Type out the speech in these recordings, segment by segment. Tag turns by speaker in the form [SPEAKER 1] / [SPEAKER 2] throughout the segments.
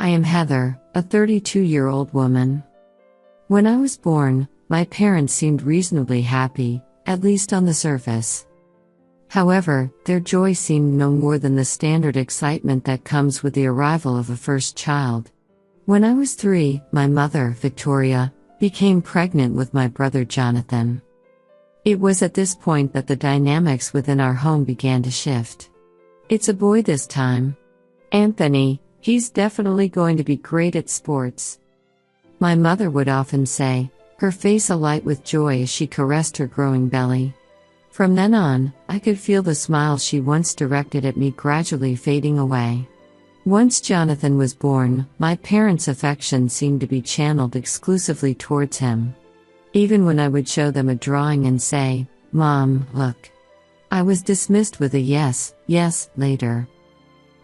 [SPEAKER 1] I am Heather, a 32-year-old woman. When I was born, my parents seemed reasonably happy, at least on the surface. However, their joy seemed no more than the standard excitement that comes with the arrival of a first child. When I was 3, my mother, Victoria, became pregnant with my brother Jonathan. It was at this point that the dynamics within our home began to shift. It's a boy this time. Anthony, he's definitely going to be great at sports. My mother would often say, her face alight with joy as she caressed her growing belly. From then on, I could feel the smile she once directed at me gradually fading away. Once Jonathan was born, my parents' affection seemed to be channeled exclusively towards him. Even when I would show them a drawing and say, "Mom, look," I was dismissed with a yes later.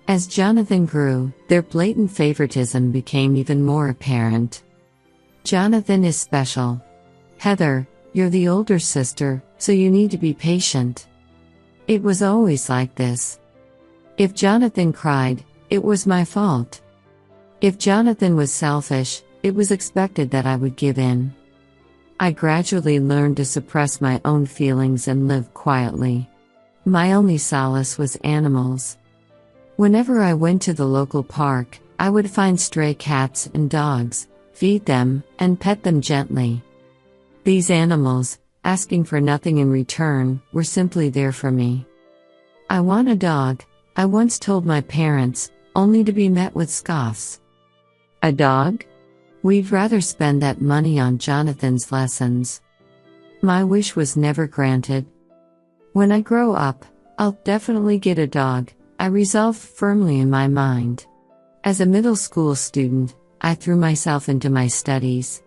[SPEAKER 1] As Jonathan grew, their blatant favoritism became even more apparent. Jonathan is special. Heather, you're the older sister, so you need to be patient. It was always like this. If Jonathan cried, it was my fault. If Jonathan was selfish, it was expected that I would give in. I gradually learned to suppress my own feelings and live quietly. My only solace was animals. Whenever I went to the local park, I would find stray cats and dogs, feed them, and pet them gently. These animals, asking for nothing in return, were simply there for me. "I want a dog," I once told my parents, only to be met with scoffs. "A dog? We'd rather spend that money on Jonathan's lessons." My wish was never granted. When I grow up, I'll definitely get a dog, I resolved firmly in my mind. As a middle school student, I threw myself into my studies.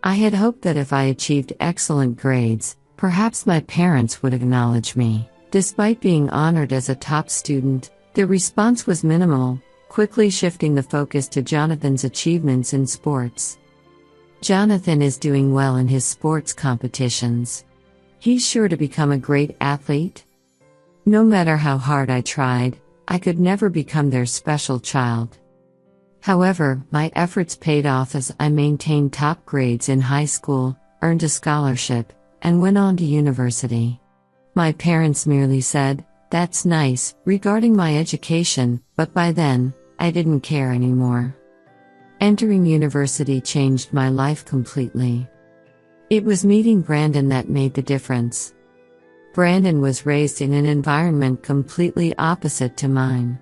[SPEAKER 1] I had hoped that if I achieved excellent grades, perhaps my parents would acknowledge me. Despite being honored as a top student, their response was minimal, quickly shifting the focus to Jonathan's achievements in sports. Jonathan is doing well in his sports competitions. He's sure to become a great athlete. No matter how hard I tried, I could never become their special child. However, my efforts paid off as I maintained top grades in high school, earned a scholarship, and went on to university. My parents merely said, "That's nice," regarding my education, but by then, I didn't care anymore. Entering university changed my life completely. It was meeting Brandon that made the difference. Brandon was raised in an environment completely opposite to mine.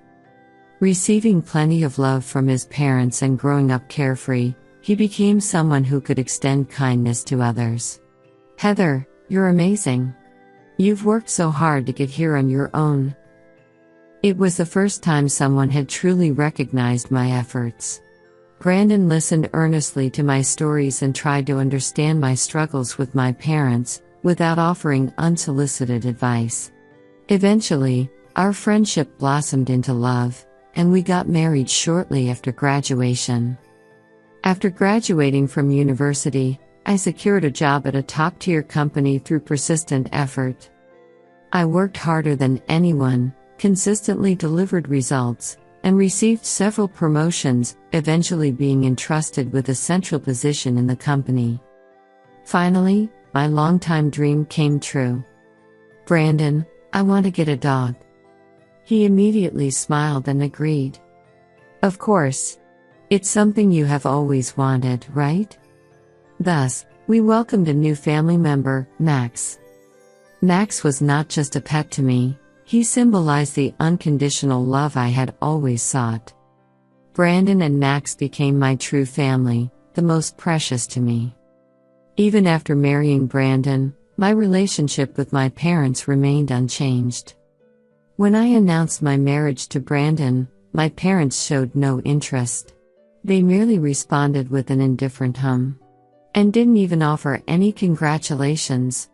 [SPEAKER 1] Receiving plenty of love from his parents and growing up carefree, he became someone who could extend kindness to others. "Heather, you're amazing. You've worked so hard to get here on your own." It was the first time someone had truly recognized my efforts. Brandon listened earnestly to my stories and tried to understand my struggles with my parents, without offering unsolicited advice. Eventually, our friendship blossomed into love, and we got married shortly after graduation. After graduating from university, I secured a job at a top-tier company through persistent effort. I worked harder than anyone, consistently delivered results, and received several promotions, eventually being entrusted with a central position in the company. Finally, my longtime dream came true. "Brandon, I want to get a dog." He immediately smiled and agreed. "Of course. It's something you have always wanted, right?" Thus, we welcomed a new family member, Max. Max was not just a pet to me, he symbolized the unconditional love I had always sought. Brandon and Max became my true family, the most precious to me. Even after marrying Brandon, my relationship with my parents remained unchanged. When I announced my marriage to Brandon, my parents showed no interest. They merely responded with an indifferent hum. And didn't even offer any congratulations.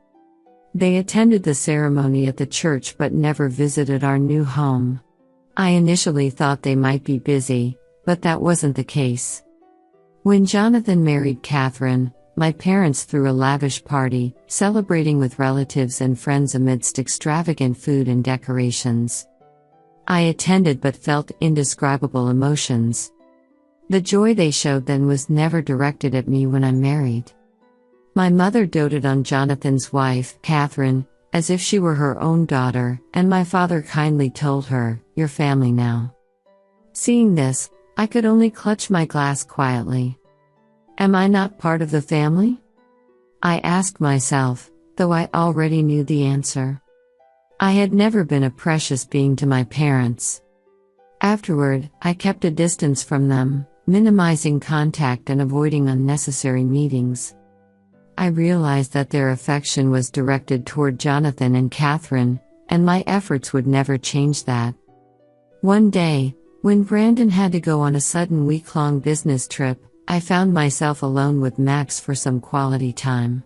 [SPEAKER 1] They attended the ceremony at the church but never visited our new home. I initially thought they might be busy, but that wasn't the case. When Jonathan married Catherine, my parents threw a lavish party, celebrating with relatives and friends amidst extravagant food and decorations. I attended but felt indescribable emotions. The joy they showed then was never directed at me when I'm married. My mother doted on Jonathan's wife, Catherine, as if she were her own daughter, and my father kindly told her, "Your family now." Seeing this, I could only clutch my glass quietly. Am I not part of the family? I asked myself, though I already knew the answer. I had never been a precious being to my parents. Afterward, I kept a distance from them, minimizing contact and avoiding unnecessary meetings. I realized that their affection was directed toward Jonathan and Catherine, and my efforts would never change that. One day, when Brandon had to go on a sudden week-long business trip, I found myself alone with Max for some quality time.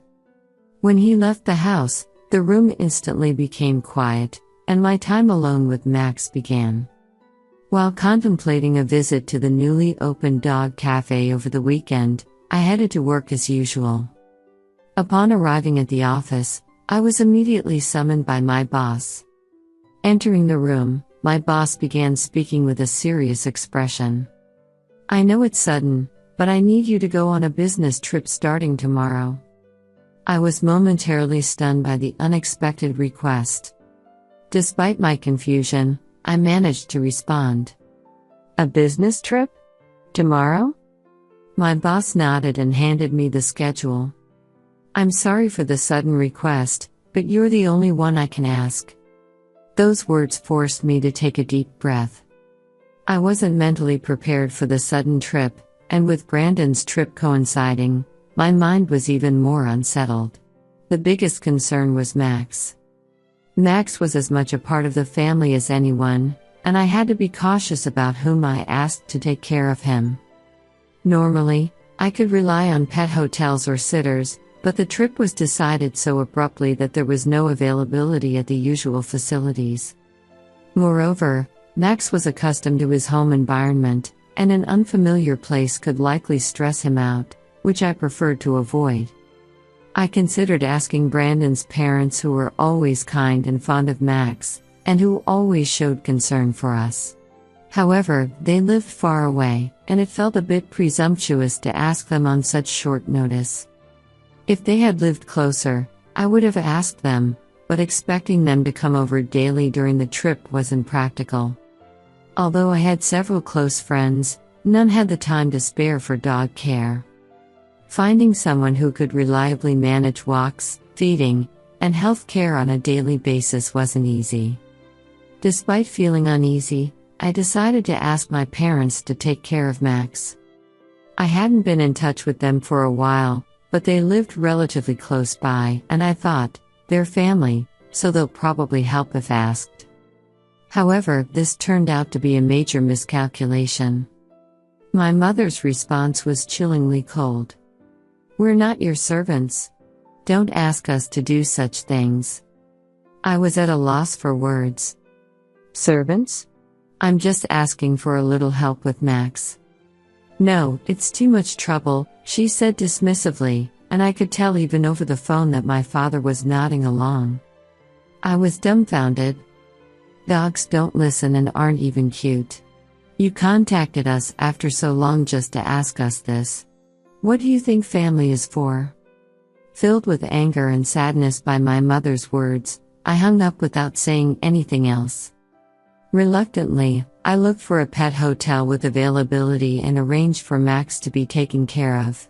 [SPEAKER 1] When he left the house, the room instantly became quiet, and my time alone with Max began. While contemplating a visit to the newly opened dog cafe over the weekend, I headed to work as usual. Upon arriving at the office, I was immediately summoned by my boss. Entering the room, my boss began speaking with a serious expression. "I know it's sudden, but I need you to go on a business trip starting tomorrow." I was momentarily stunned by the unexpected request. Despite my confusion, I managed to respond. "A business trip? Tomorrow?" My boss nodded and handed me the schedule. "I'm sorry for the sudden request, but you're the only one I can ask." Those words forced me to take a deep breath. I wasn't mentally prepared for the sudden trip, and with Brandon's trip coinciding, my mind was even more unsettled. The biggest concern was Max. Max was as much a part of the family as anyone, and I had to be cautious about whom I asked to take care of him. Normally, I could rely on pet hotels or sitters, but the trip was decided so abruptly that there was no availability at the usual facilities. Moreover, Max was accustomed to his home environment, and an unfamiliar place could likely stress him out, which I preferred to avoid. I considered asking Brandon's parents, who were always kind and fond of Max, and who always showed concern for us. However, they lived far away, and it felt a bit presumptuous to ask them on such short notice. If they had lived closer, I would have asked them, but expecting them to come over daily during the trip wasn't practical. Although I had several close friends, none had the time to spare for dog care. Finding someone who could reliably manage walks, feeding, and health care on a daily basis wasn't easy. Despite feeling uneasy, I decided to ask my parents to take care of Max. I hadn't been in touch with them for a while, but they lived relatively close by, and I thought, they're family, so they'll probably help if asked. However, this turned out to be a major miscalculation. My mother's response was chillingly cold. "We're not your servants. Don't ask us to do such things." I was at a loss for words. "Servants? I'm just asking for a little help with Max." "No, it's too much trouble," she said dismissively, and I could tell even over the phone that my father was nodding along. I was dumbfounded. Dogs don't listen and aren't even cute. You contacted us after so long just to ask us this. What do you think family is for? Filled with anger and sadness by my mother's words, I hung up without saying anything else. Reluctantly, I looked for a pet hotel with availability and arranged for Max to be taken care of.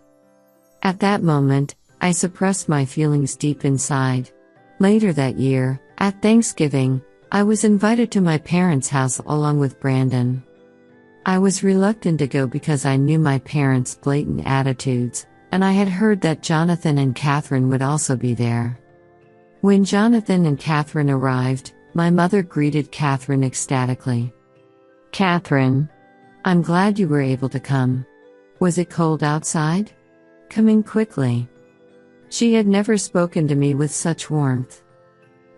[SPEAKER 1] At that moment, I suppressed my feelings deep inside. Later that year, at Thanksgiving, I was invited to my parents' house along with Brandon. I was reluctant to go because I knew my parents' blatant attitudes, and I had heard that Jonathan and Catherine would also be there. When Jonathan and Catherine arrived, my mother greeted Catherine ecstatically. "Catherine, I'm glad you were able to come. Was it cold outside? Come in quickly." She had never spoken to me with such warmth.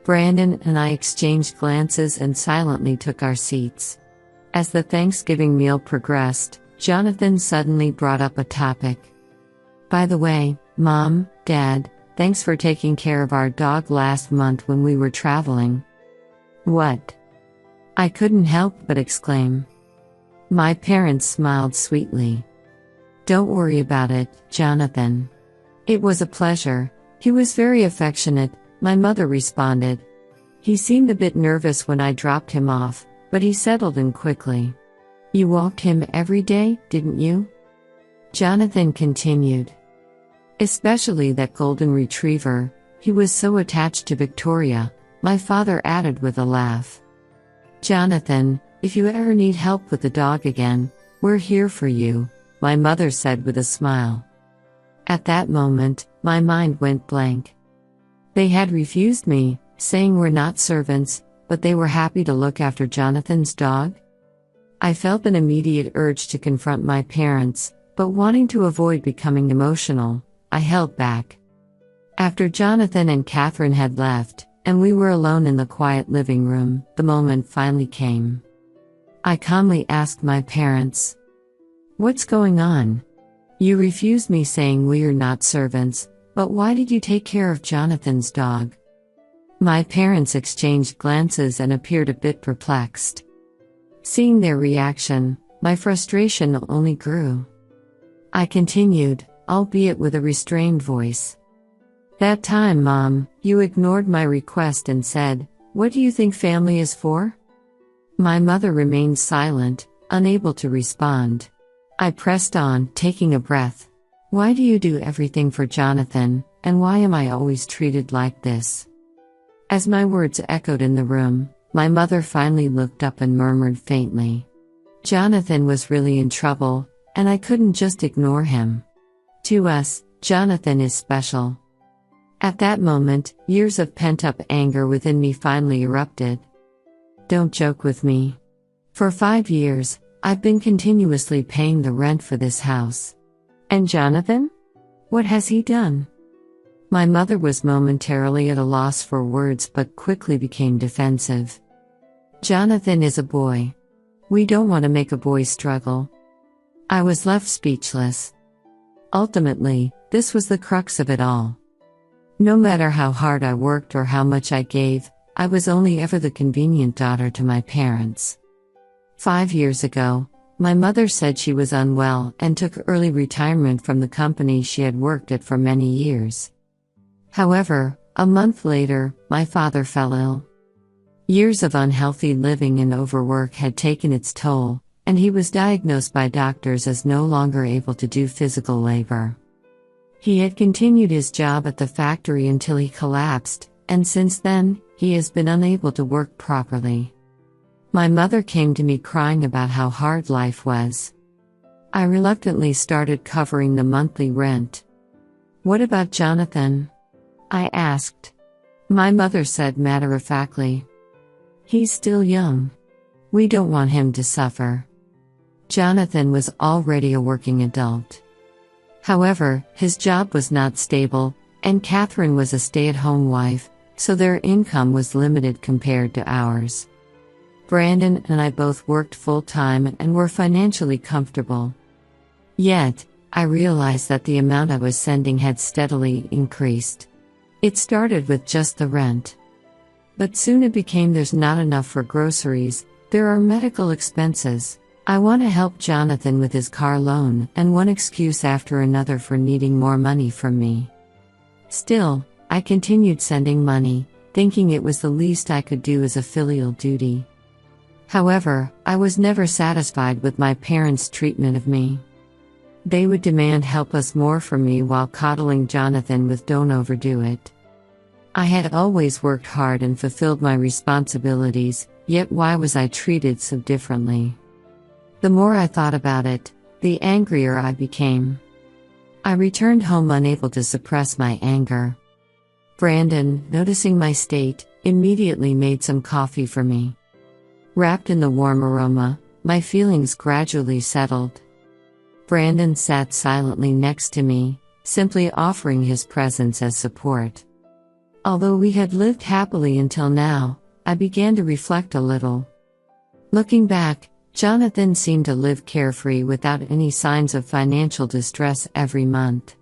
[SPEAKER 1] Brandon and I exchanged glances and silently took our seats. As the Thanksgiving meal progressed, Jonathan suddenly brought up a topic. "By the way, Mom, Dad, thanks for taking care of our dog last month when we were traveling." "What?" I couldn't help but exclaim. My parents smiled sweetly. "Don't worry about it, Jonathan." "It was a pleasure." "He was very affectionate," my mother responded. "He seemed a bit nervous when I dropped him off, but he settled in quickly." "You walked him every day, didn't you?" Jonathan continued. "Especially that golden retriever, he was so attached to Victoria," my father added with a laugh. "Jonathan, if you ever need help with the dog again, we're here for you," my mother said with a smile. At that moment, my mind went blank. They had refused me, saying we're not servants, but they were happy to look after Jonathan's dog? I felt an immediate urge to confront my parents, but wanting to avoid becoming emotional, I held back. After Jonathan and Catherine had left, and we were alone in the quiet living room, the moment finally came. I calmly asked my parents, "What's going on? You refused me saying we are not servants, but why did you take care of Jonathan's dog?" My parents exchanged glances and appeared a bit perplexed. Seeing their reaction, my frustration only grew. I continued, albeit with a restrained voice. "That time, Mom, you ignored my request and said, 'What do you think family is for?'" My mother remained silent, unable to respond. I pressed on, taking a breath. "Why do you do everything for Jonathan, and why am I always treated like this?" As my words echoed in the room, my mother finally looked up and murmured faintly. Jonathan was really in trouble, and I couldn't just ignore him. To us, Jonathan is special. At that moment, years of pent-up anger within me finally erupted. "Don't joke with me. For 5 years, I've been continuously paying the rent for this house. And Jonathan? What has he done?" My mother was momentarily at a loss for words but quickly became defensive. "Jonathan is a boy. We don't want to make a boy struggle." I was left speechless. Ultimately, this was the crux of it all. No matter how hard I worked or how much I gave, I was only ever the convenient daughter to my parents. 5 years ago, my mother said she was unwell and took early retirement from the company she had worked at for many years. However, a month later, my father fell ill. Years of unhealthy living and overwork had taken its toll, and he was diagnosed by doctors as no longer able to do physical labor. He had continued his job at the factory until he collapsed, and since then, he has been unable to work properly. My mother came to me crying about how hard life was. I reluctantly started covering the monthly rent. "What about Jonathan?" I asked. My mother said matter-of-factly, "He's still young. We don't want him to suffer." Jonathan was already a working adult. However, his job was not stable, and Catherine was a stay-at-home wife, so their income was limited compared to ours. Brandon and I both worked full-time and were financially comfortable. Yet, I realized that the amount I was sending had steadily increased. It started with just the rent. But soon it became there's not enough for groceries, there are medical expenses. I want to help Jonathan with his car loan, and one excuse after another for needing more money from me. Still, I continued sending money, thinking it was the least I could do as a filial duty. However, I was never satisfied with my parents' treatment of me. They would demand help us more from me while coddling Jonathan with "don't overdo it." I had always worked hard and fulfilled my responsibilities, yet why was I treated so differently? The more I thought about it, the angrier I became. I returned home unable to suppress my anger. Brandon, noticing my state, immediately made some coffee for me. Wrapped in the warm aroma, my feelings gradually settled. Brandon sat silently next to me, simply offering his presence as support. Although we had lived happily until now, I began to reflect a little. Looking back, Jonathan seemed to live carefree without any signs of financial distress every month.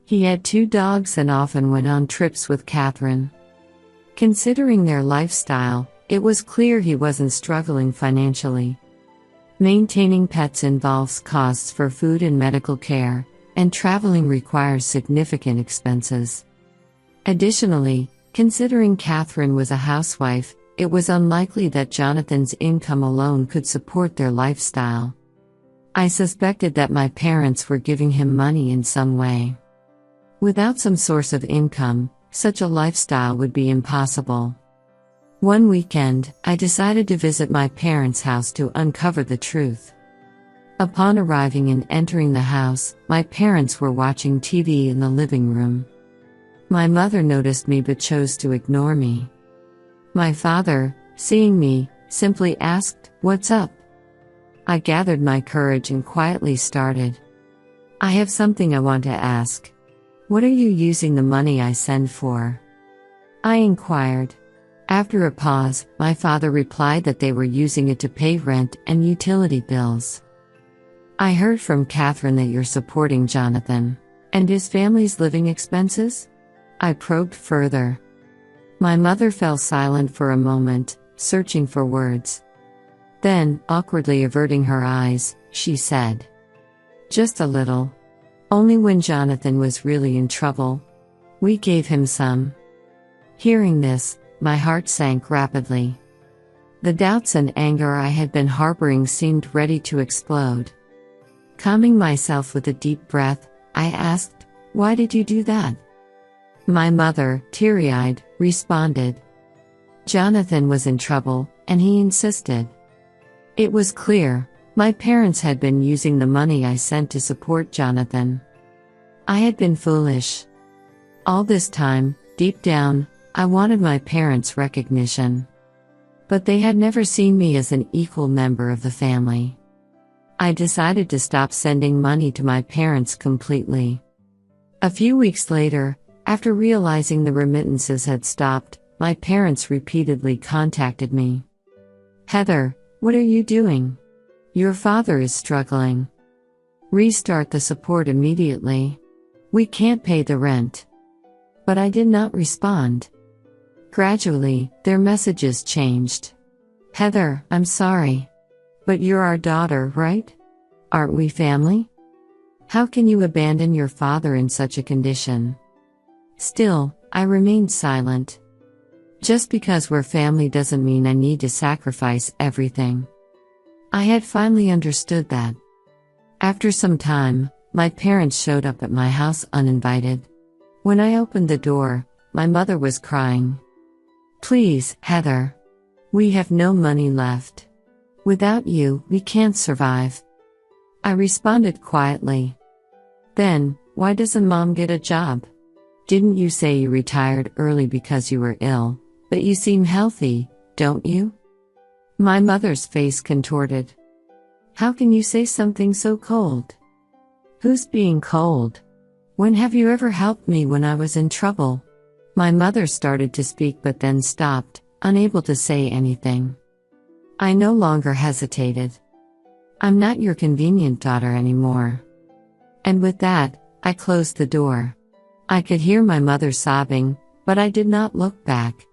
[SPEAKER 1] He had 2 dogs and often went on trips with Catherine. Considering their lifestyle, it was clear he wasn't struggling financially. Maintaining pets involves costs for food and medical care, and traveling requires significant expenses. Additionally, considering Catherine was a housewife, it was unlikely that Jonathan's income alone could support their lifestyle. I suspected that my parents were giving him money in some way. Without some source of income, such a lifestyle would be impossible. One weekend, I decided to visit my parents' house to uncover the truth. Upon arriving and entering the house, my parents were watching TV in the living room. My mother noticed me but chose to ignore me. My father, seeing me, simply asked, "What's up?" I gathered my courage and quietly started. "I have something I want to ask. What are you using the money I send for?" I inquired. After a pause, my father replied that they were using it to pay rent and utility bills. "I heard from Catherine that you're supporting Jonathan. And his family's living expenses?" I probed further. My mother fell silent for a moment, searching for words. Then, awkwardly averting her eyes, she said, "Just a little. Only when Jonathan was really in trouble. We gave him some." Hearing this, my heart sank rapidly. The doubts and anger I had been harboring seemed ready to explode. Calming myself with a deep breath, I asked, "Why did you do that?" My mother, teary-eyed, responded, "Jonathan was in trouble, and he insisted." It was clear, my parents had been using the money I sent to support Jonathan. I had been foolish. All this time, deep down, I wanted my parents' recognition. But they had never seen me as an equal member of the family. I decided to stop sending money to my parents completely. A few weeks later, after realizing the remittances had stopped, my parents repeatedly contacted me. "Heather, what are you doing? Your father is struggling. Restart the support immediately. We can't pay the rent." But I did not respond. Gradually, their messages changed. "Heather, I'm sorry. But you're our daughter, right? Aren't we family? How can you abandon your father in such a condition?" Still, I remained silent. Just because we're family doesn't mean I need to sacrifice everything. I had finally understood that. After some time, my parents showed up at my house uninvited. When I opened the door, my mother was crying. "Please, Heather. We have no money left. Without you, we can't survive." I responded quietly. "Then, why doesn't Mom get a job? Didn't you say you retired early because you were ill, but you seem healthy, don't you?" My mother's face contorted. "How can you say something so cold?" "Who's being cold? When have you ever helped me when I was in trouble?" My mother started to speak but then stopped, unable to say anything. I no longer hesitated. "I'm not your convenient daughter anymore." And with that, I closed the door. I could hear my mother sobbing, but I did not look back.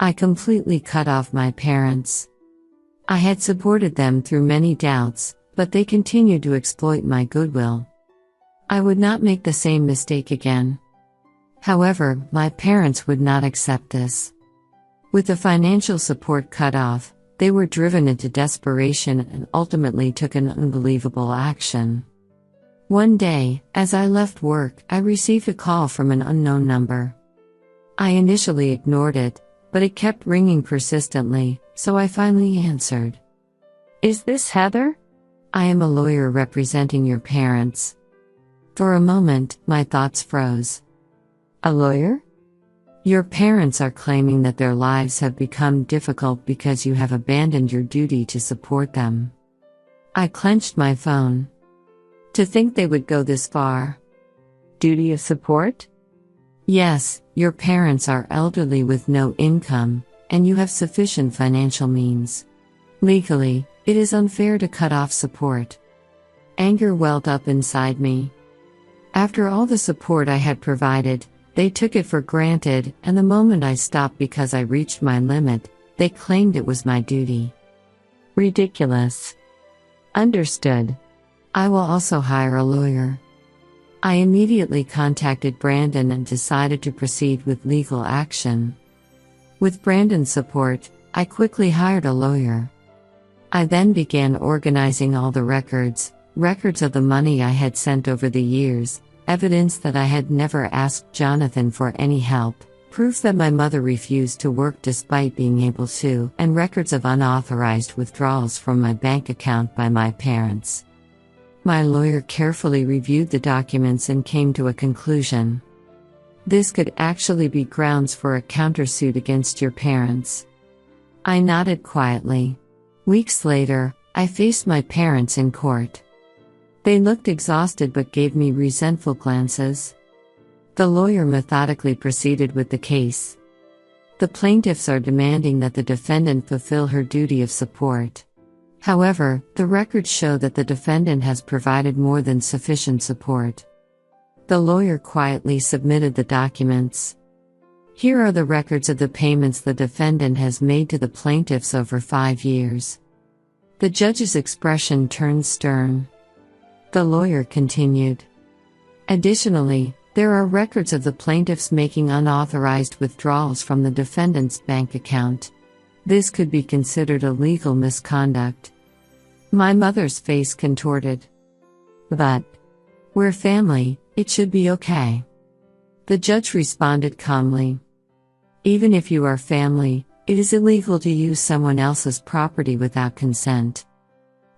[SPEAKER 1] I completely cut off my parents. I had supported them through many doubts, but they continued to exploit my goodwill. I would not make the same mistake again. However, my parents would not accept this. With the financial support cut off, they were driven into desperation and ultimately took an unbelievable action. One day, as I left work, I received a call from an unknown number. I initially ignored it, but it kept ringing persistently, so I finally answered. "Is this Heather? I am a lawyer representing your parents." For a moment, my thoughts froze. "A lawyer? Your parents are claiming that their lives have become difficult because you have abandoned your duty to support them." I clenched my phone. To think they would go this far. Duty of support? Yes, your parents are elderly with no income, and you have sufficient financial means. Legally, it is unfair to cut off support. Anger welled up inside me. After all the support I had provided, they took it for granted, and the moment I stopped because I reached my limit, they claimed it was my duty. Ridiculous. Understood. I will also hire a lawyer. I immediately contacted Brandon and decided to proceed with legal action. With Brandon's support, I quickly hired a lawyer. I then began organizing all the records of the money I had sent over the years, evidence that I had never asked Jonathan for any help, proof that my mother refused to work despite being able to, and records of unauthorized withdrawals from my bank account by my parents. My lawyer carefully reviewed the documents and came to a conclusion. This could actually be grounds for a countersuit against your parents. I nodded quietly. Weeks later, I faced my parents in court. They looked exhausted but gave me resentful glances. The lawyer methodically proceeded with the case. The plaintiffs are demanding that the defendant fulfill her duty of support. However, the records show that the defendant has provided more than sufficient support. The lawyer quietly submitted the documents. Here are the records of the payments the defendant has made to the plaintiffs over 5 years. The judge's expression turned stern. The lawyer continued. Additionally, there are records of the plaintiffs making unauthorized withdrawals from the defendant's bank account. This could be considered a legal misconduct. My mother's face contorted. But we're family, it should be okay. The judge responded calmly. Even if you are family, it is illegal to use someone else's property without consent.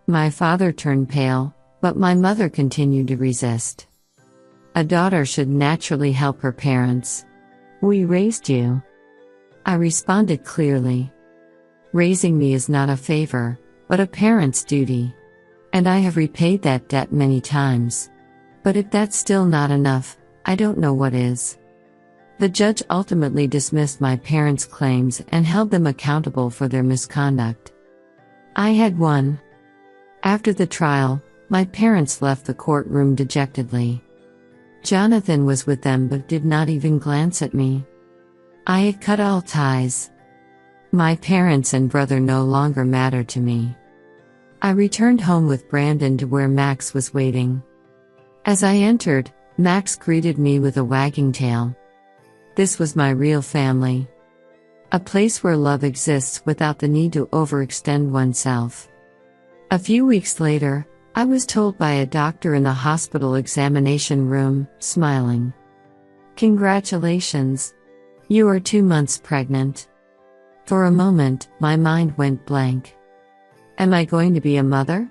[SPEAKER 1] My father turned pale, but my mother continued to resist. A daughter should naturally help her parents. We raised you. I responded clearly. Raising me is not a favor, but a parent's duty. And I have repaid that debt many times. But if that's still not enough, I don't know what is. The judge ultimately dismissed my parents' claims and held them accountable for their misconduct. I had won. After the trial, my parents left the courtroom dejectedly. Jonathan was with them but did not even glance at me. I had cut all ties. My parents and brother no longer mattered to me. I returned home with Brandon to where Max was waiting. As I entered, Max greeted me with a wagging tail. This was my real family. A place where love exists without the need to overextend oneself. A few weeks later, I was told by a doctor in the hospital examination room, smiling. Congratulations. You are 2 months pregnant. For a moment, my mind went blank. Am I going to be a mother?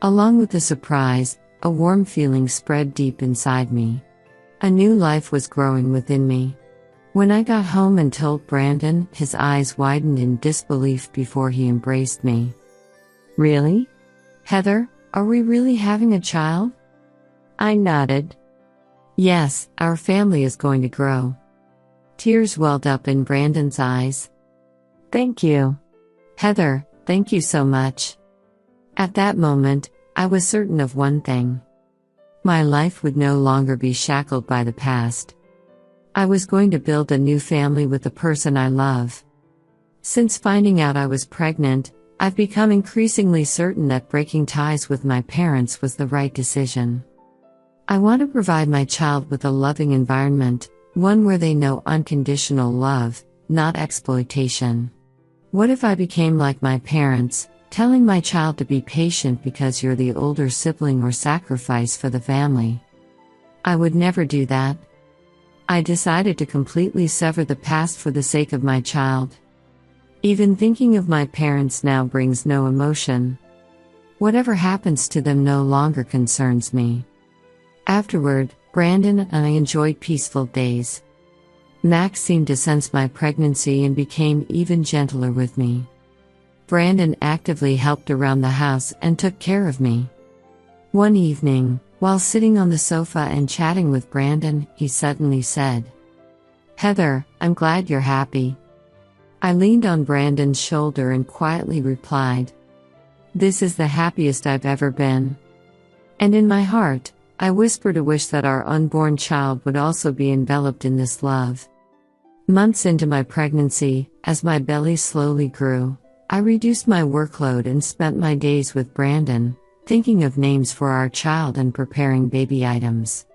[SPEAKER 1] Along with the surprise, a warm feeling spread deep inside me. A new life was growing within me. When I got home and told Brandon, his eyes widened in disbelief before he embraced me. Really? Heather, are we really having a child? I nodded. Yes, our family is going to grow. Tears welled up in Brandon's eyes. Thank you. Heather, thank you so much. At that moment, I was certain of one thing. My life would no longer be shackled by the past. I was going to build a new family with the person I love. Since finding out I was pregnant, I've become increasingly certain that breaking ties with my parents was the right decision. I want to provide my child with a loving environment, one where they know unconditional love, not exploitation. What if I became like my parents, telling my child to be patient because you're the older sibling or sacrifice for the family? I would never do that. I decided to completely sever the past for the sake of my child. Even thinking of my parents now brings no emotion. Whatever happens to them no longer concerns me. Afterward, Brandon and I enjoyed peaceful days. Max seemed to sense my pregnancy and became even gentler with me. Brandon actively helped around the house and took care of me. One evening, while sitting on the sofa and chatting with Brandon, he suddenly said, "Heather, I'm glad you're happy." I leaned on Brandon's shoulder and quietly replied, "This is the happiest I've ever been." And in my heart, I whispered a wish that our unborn child would also be enveloped in this love. Months into my pregnancy, as my belly slowly grew, I reduced my workload and spent my days with Brandon, thinking of names for our child and preparing baby items.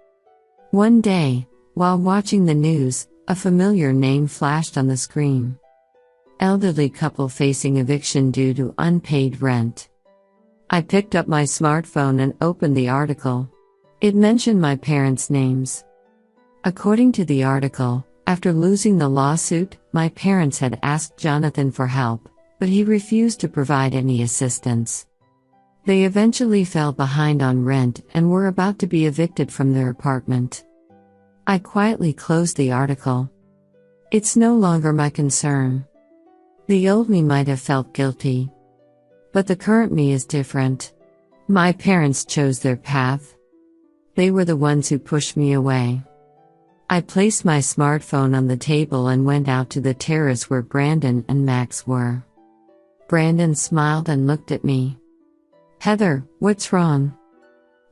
[SPEAKER 1] One day, while watching the news, a familiar name flashed on the screen. Elderly couple facing eviction due to unpaid rent. I picked up my smartphone and opened the article. It mentioned my parents' names. According to the article, after losing the lawsuit, my parents had asked Jonathan for help, but he refused to provide any assistance. They eventually fell behind on rent and were about to be evicted from their apartment. I quietly closed the article. It's no longer my concern. The old me might have felt guilty. But the current me is different. My parents chose their path. They were the ones who pushed me away. I placed my smartphone on the table and went out to the terrace where Brandon and Max were. Brandon smiled and looked at me. "Heather, what's wrong?"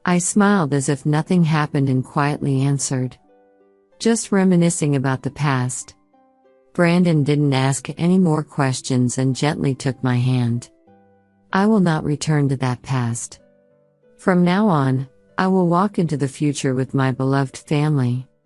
[SPEAKER 1] I smiled as if nothing happened and quietly answered. "Just reminiscing about the past." Brandon didn't ask any more questions and gently took my hand. "I will not return to that past. From now on, I will walk into the future with my beloved family."